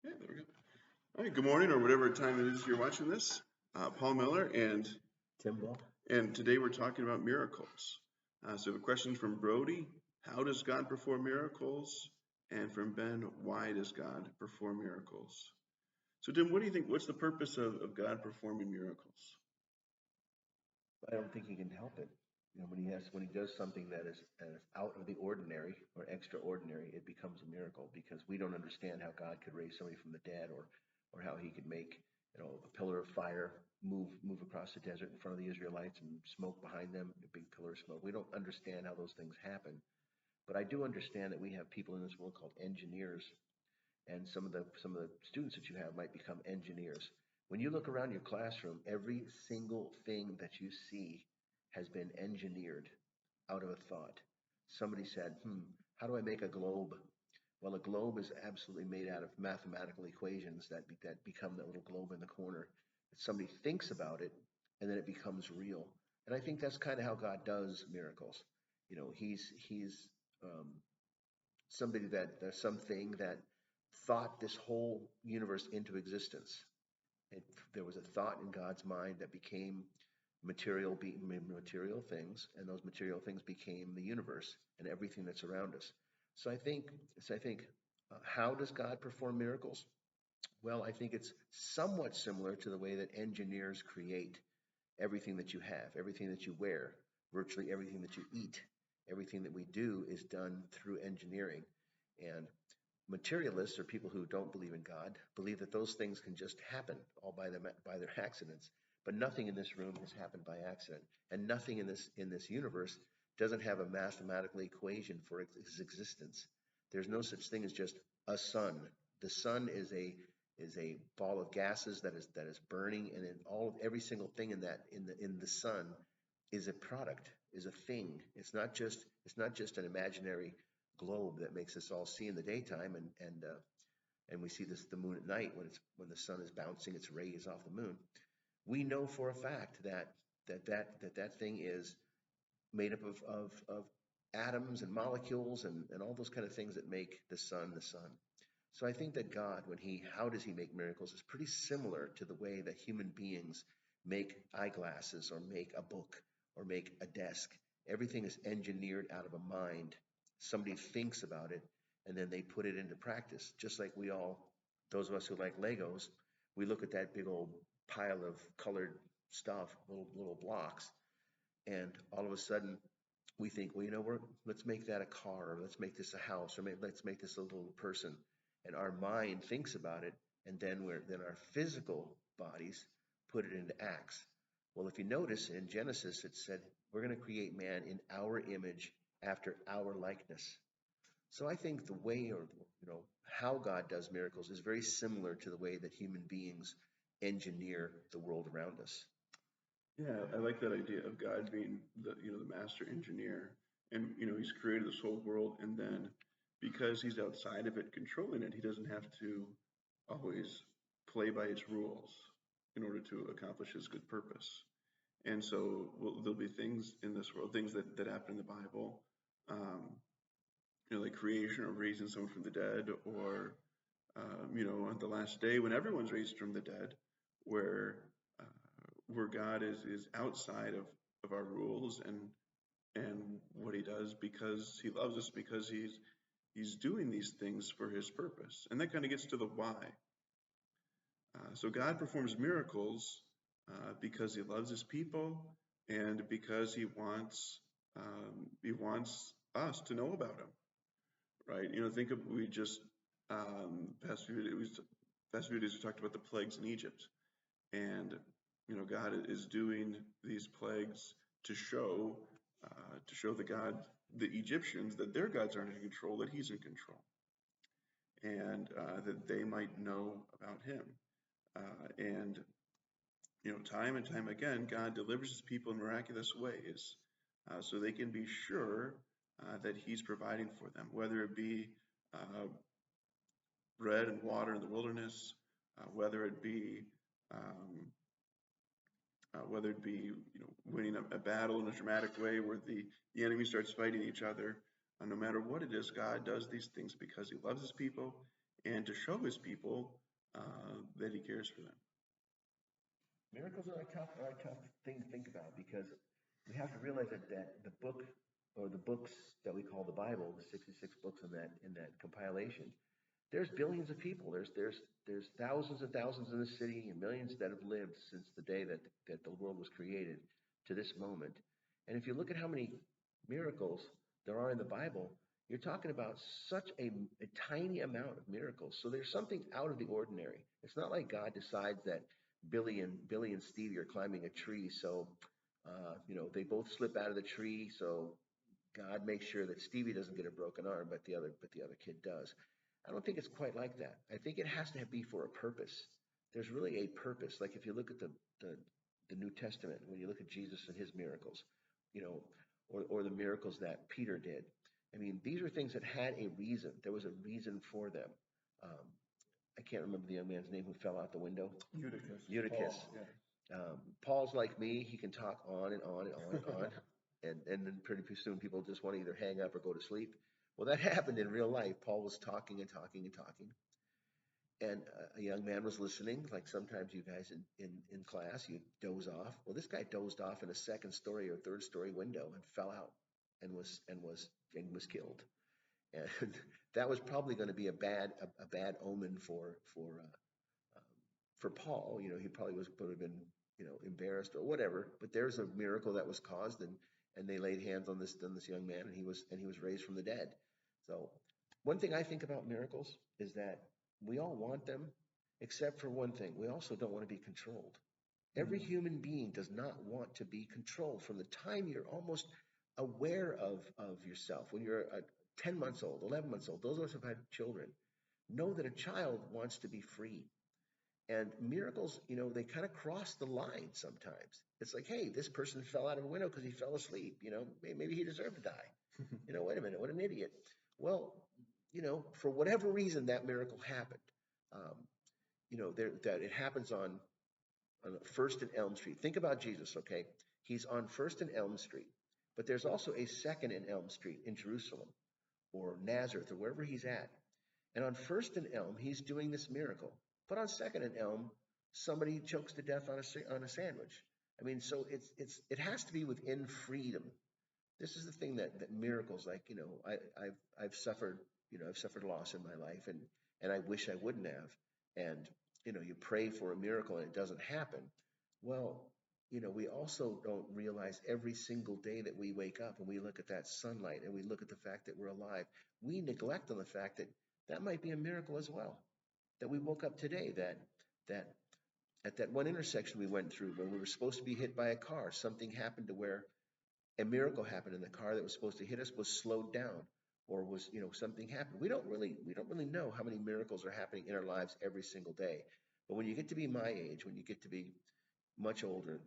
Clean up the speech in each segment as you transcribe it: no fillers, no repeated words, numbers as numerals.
Yeah, there we go. All right, good morning, or whatever time it is you're watching this. Paul Miller, Tim Ball. and today we're talking about miracles. So we have a question from Brody: how does God perform miracles? And from Ben: why does God perform miracles? So, Tim, what do you think? What's the purpose of God performing miracles? I don't think he can help it. When he does something that is out of the ordinary or extraordinary, it becomes a miracle because we don't understand how God could raise somebody from the dead, or how he could make a pillar of fire move across the desert in front of the Israelites and smoke behind them, a big pillar of smoke. We don't understand how those things happen, but I do understand that we have people in this world called engineers, and some of the students that you have might become engineers. When you look around your classroom, every single thing that you see has been engineered out of a thought. Somebody said, how do I make a globe? Well, a globe is absolutely made out of mathematical equations that become that little globe in the corner. Somebody thinks about it, and then it becomes real. And I think that's kind of how God does miracles. He's um, somebody that there's something that thought this whole universe into existence. It, there was a thought in God's mind that became material things, and those material things became the universe and everything that's around us. So I think, how does God perform miracles? Well, I think it's somewhat similar to the way that engineers create everything that you have, everything that you wear, virtually everything that you eat, everything that we do is done through engineering. And materialists, or people who don't believe in God, believe that those things can just happen all by their accidents. But nothing in this room has happened by accident, and nothing in this universe doesn't have a mathematical equation for its existence. There's no such thing as just a sun. The sun is a ball of gases that is burning, and in every single thing in the sun is a product, is a thing. It's not just an imaginary globe that makes us all see in the daytime, and we see the moon at night when the sun is bouncing its rays off the moon. We know for a fact that thing is made up of atoms and molecules, and all those kind of things that make the sun the sun. So I think that God, how does he make miracles, is pretty similar to the way that human beings make eyeglasses, or make a book, or make a desk. Everything is engineered out of a mind. Somebody thinks about it, and then they put it into practice. Just like those of us who like Legos, we look at that big old pile of colored stuff, little blocks, and all of a sudden we think, well, let's make that a car, or let's make this a house, or let's make this a little person. And our mind thinks about it, and then our physical bodies put it into acts. Well, if you notice in Genesis, it said we're going to create man in our image, after our likeness. So I think the way, or how God does miracles is very similar to the way that human beings engineer the world around us. Yeah, I like that idea of God being the master engineer, and he's created this whole world, and then because he's outside of it, controlling it, he doesn't have to always play by its rules in order to accomplish his good purpose. And so there'll be things in this world, things that happen in the Bible, um, like creation, or raising someone from the dead, or on the last day when everyone's raised from the dead, where uh, where God is outside of our rules, and what he does, because he loves us, because he's doing these things for his purpose. And that kind of gets to the why. So God performs miracles because he loves his people, and because he wants us to know about him, right? Think of, we just past few days we talked about the plagues in Egypt, and God is doing these plagues to show the Egyptians, that their gods aren't in control, that he's in control, and that they might know about him. And time and time again, God delivers his people in miraculous ways, so they can be sure that he's providing for them, whether it be uh, bread and water in the wilderness, whether it be um, winning a battle in a dramatic way where the enemy starts fighting each other. No matter what it is, God does these things because he loves his people, and to show his people that he cares for them. Miracles are a tough thing to think about because we have to realize that the book or the books that we call the Bible, the 66 books in that compilation, there's billions of people. There's thousands and thousands in the city and millions that have lived since the day that the world was created to this moment. And if you look at how many miracles there are in the Bible, you're talking about such a tiny amount of miracles. So there's something out of the ordinary. It's not like God decides that Billy and Stevie are climbing a tree, so they both slip out of the tree. So God makes sure that Stevie doesn't get a broken arm, but the other kid does. I don't think it's quite like that. I think it has to be for a purpose. There's really a purpose. Like if you look at the New Testament, when you look at Jesus and his miracles, you know, or the miracles that Peter did. I mean, these are things that had a reason. There was a reason for them. Um, I can't remember the young man's name who fell out the window. Eutychus. Eutychus. Paul, yeah. Paul's like me. He can talk on and on and on and on. And then pretty soon people just want to either hang up or go to sleep. Well, that happened in real life. Paul was talking and talking and talking. And a young man was listening, like sometimes you guys in class, you doze off. Well, this guy dozed off in a second story or third story window and fell out and was killed. And that was probably going to be a bad omen for Paul. He probably would have been embarrassed or whatever. But there's a miracle that was caused, and they laid hands on this young man, and he was raised from the dead. So one thing I think about miracles is that we all want them, except for one thing: we also don't want to be controlled. Every human being does not want to be controlled from the time you're almost aware of yourself. When you're 10 months old, 11 months old, those of us who have had children know that a child wants to be free. And miracles, they kind of cross the line sometimes. It's like, hey, this person fell out of a window because he fell asleep. Maybe he deserved to die. Wait a minute, what an idiot. Well, for whatever reason, that miracle happened. Um, that it happens on First and Elm Street. Think about Jesus, okay? He's on First and Elm Street, but there's also a Second and Elm Street in Jerusalem or Nazareth or wherever he's at. And on First and Elm, he's doing this miracle. But on Second and Elm, somebody chokes to death on a sandwich. I mean, so it has to be within freedom. This is the thing that miracles, like, I've suffered, I've suffered loss in my life, and I wish I wouldn't have. And you pray for a miracle and it doesn't happen. Well, we also don't realize every single day that we wake up and we look at that sunlight and we look at the fact that we're alive, we neglect on the fact that that might be a miracle as well. That we woke up today, that at that one intersection we went through when we were supposed to be hit by a car, something happened to where a miracle happened, and the car that was supposed to hit us was slowed down, or was, something happened. We don't really know how many miracles are happening in our lives every single day. But when you get to be my age, when you get to be much older,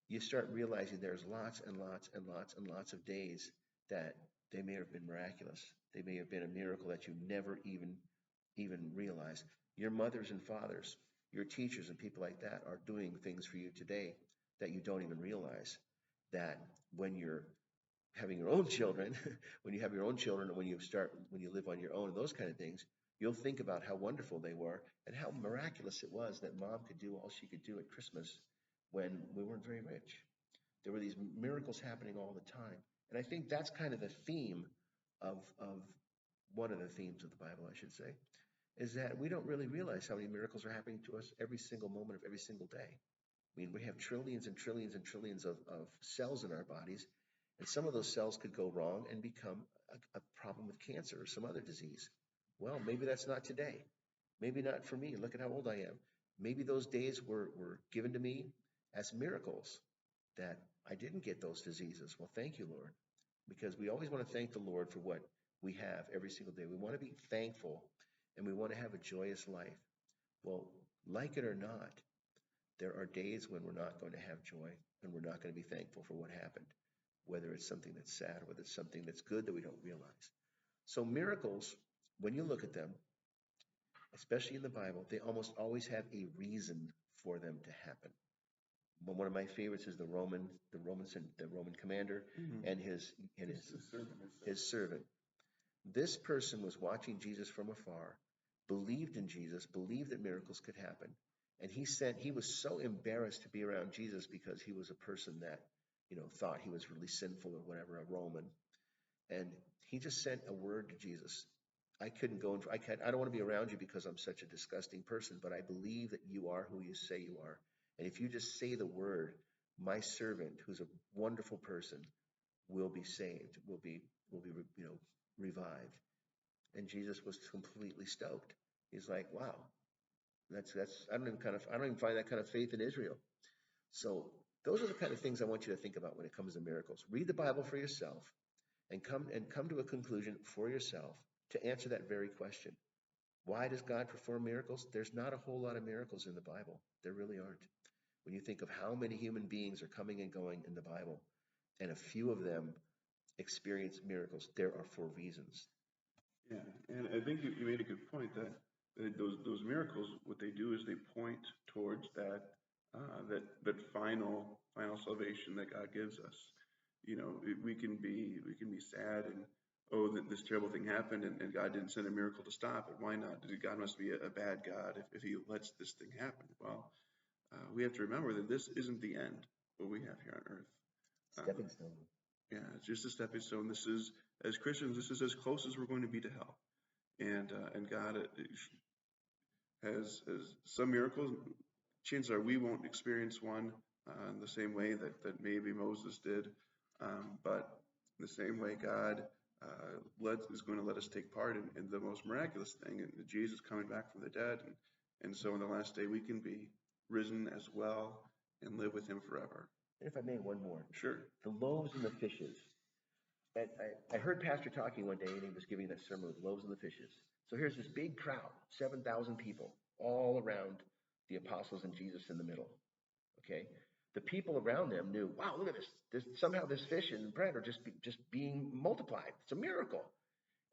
you start realizing there's lots and lots and lots and lots of days that they may have been miraculous. They may have been a miracle that you never even realized. Your mothers and fathers, your teachers and people like that are doing things for you today that you don't even realize. That when you're having your own children, when you have your own children, and when you live on your own, and those kind of things, you'll think about how wonderful they were and how miraculous it was that mom could do all she could do at Christmas when we weren't very rich. There were these miracles happening all the time. And I think that's kind of the theme of one of the themes of the Bible, I should say, is that we don't really realize how many miracles are happening to us every single moment of every single day. I mean, we have trillions and trillions and trillions of cells in our bodies, and some of those cells could go wrong and become a problem with cancer or some other disease. Well, maybe that's not today. Maybe not for me. Look at how old I am. Maybe those days were given to me as miracles that I didn't get those diseases. Well, thank you, Lord, because we always want to thank the Lord for what we have every single day. We want to be thankful, and we want to have a joyous life. Well, like it or not, there are days when we're not going to have joy and we're not going to be thankful for what happened, whether it's something that's sad or whether it's something that's good that we don't realize. So miracles, when you look at them, especially in the Bible, they almost always have a reason for them to happen. One of my favorites is the Roman commander and his servant. This person was watching Jesus from afar, believed in Jesus, believed that miracles could happen. And he was so embarrassed to be around Jesus because he was a person that, thought he was really sinful or whatever, a Roman. And he just sent a word to Jesus. I couldn't go I don't want to be around you because I'm such a disgusting person, but I believe that you are who you say you are. And if you just say the word, my servant, who's a wonderful person, will be saved, will be revived. And Jesus was completely stoked. He's like, wow, that's I don't even find that kind of faith in Israel. So those are the kind of things I want you to think about when it comes to miracles. Read the Bible for yourself and come to a conclusion for yourself to answer that very question. Why does God perform miracles? There's not a whole lot of miracles in the Bible. There really aren't. When you think of how many human beings are coming and going in the Bible, and a few of them experience miracles, there are four reasons. Yeah, and I think you made a good point that, those miracles, what they do is they point towards that final salvation that God gives us. We can be sad and, oh, that this terrible thing happened, and God didn't send a miracle to stop it. Why not? God must be a bad God if He lets this thing happen. Well, we have to remember that this isn't the end. What we have here on earth. Stepping stone. Yeah, it's just a stepping stone. This is, as Christians, this is as close as we're going to be to hell. And God has some miracles. Chances are we won't experience one in the same way that maybe Moses did, but in the same way God is going to let us take part in the most miraculous thing, and Jesus coming back from the dead, and so in the last day we can be risen as well and live with Him forever. And if I may, one more. Sure. The loaves and the fishes. And I heard Pastor talking one day, and he was giving that sermon with loaves and the fishes. So here's this big crowd, 7,000 people, all around the apostles and Jesus in the middle. Okay, the people around them knew, wow, look at this. Somehow this fish and bread are just being multiplied. It's a miracle.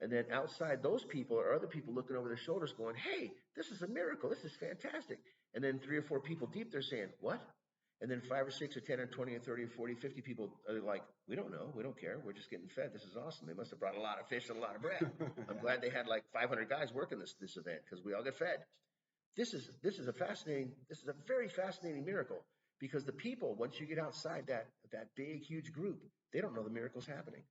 And then outside, those people are other people looking over their shoulders, going, "Hey, this is a miracle. This is fantastic." And then 3 or 4 people deep, they're saying, "What?" And then 5 or 6 or 10 or 20 or 30 or 40, 50 people are like, "We don't know. We don't care. We're just getting fed. This is awesome. They must have brought a lot of fish and a lot of bread. I'm glad they had like 500 guys working this event because we all get fed." This is a very fascinating miracle, because the people, once you get outside that big huge group, they don't know the miracle's happening.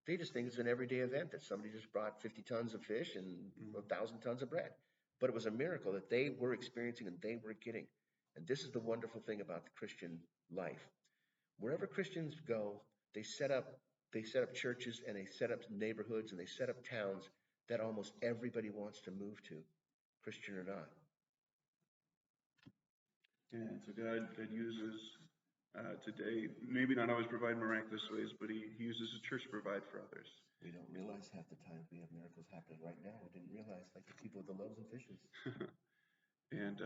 They just think it's an everyday event that somebody just brought 50 tons of fish and 1,000 tons of bread. But it was a miracle that they were experiencing and they were getting. And this is the wonderful thing about the Christian life. Wherever Christians go, they set up churches, and they set up neighborhoods, and they set up towns that almost everybody wants to move to, Christian or not. Yeah, so God uses today, maybe not always provide miraculous ways, but He uses His church to provide for others. We don't realize half the times we have miracles happening right now. We didn't realize, like the people with the loaves and fishes. And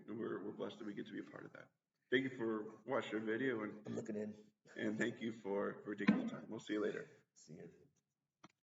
we're blessed that we get to be a part of that. Thank you for watching our video, I'm looking in. and thank you for taking the time. We'll see you later. See you.